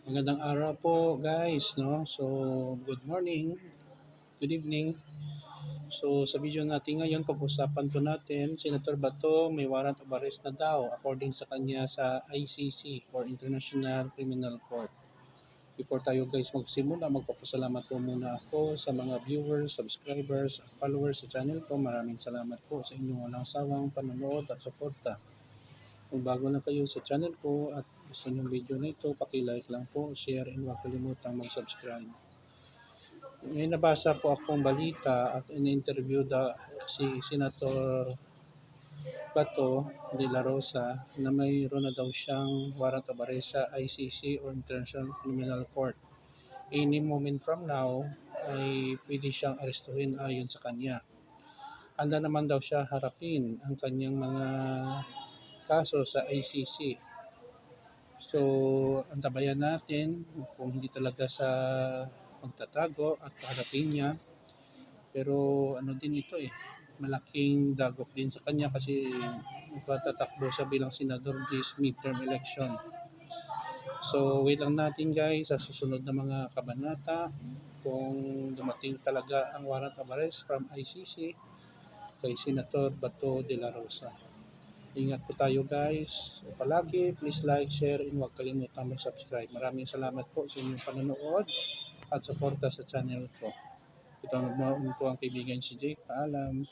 Magandang araw po guys, no? So, good morning, good evening. So, sa video natin ngayon, pag-usapan po natin, Senator Bato may warrant of arrest na daw according sa kanya sa ICC or International Criminal Court. Before tayo guys magsimula, magpapasalamat po muna ako sa mga viewers, subscribers, at followers sa channel ko. Maraming salamat po sa inyong walang sawang panonood at suporta. Kung bago na kayo sa channel ko at gusto nyo video na ito, paki-like lang po, share, and huwag kalimutang mag-subscribe. May nabasa po akong balita at in-interview si Senator Bato de la Rosa na mayroon na daw siyang warrant of arrest sa ICC or International Criminal Court. Any moment from now ay pwede siyang arestuhin ayon sa kanya. Handa naman daw siya harapin ang kanyang mga kaso sa ICC. So, antabayan natin kung hindi talaga sa magtatago at harapin niya. Pero ano din ito malaking dagok din sa kanya kasi magtatakbo siya bilang senador this midterm election. So, wait lang natin guys sa susunod na mga kabanata kung dumating talaga ang warrant of arrest from ICC kay Senator Bato de la Rosa. Ingat po tayo guys. Palagi, please like, share, and huwag kalimutan mag-subscribe. Maraming salamat po sa inyong panonood at suporta sa channel ko. Ito ang kaibigan si Jake. Paalam.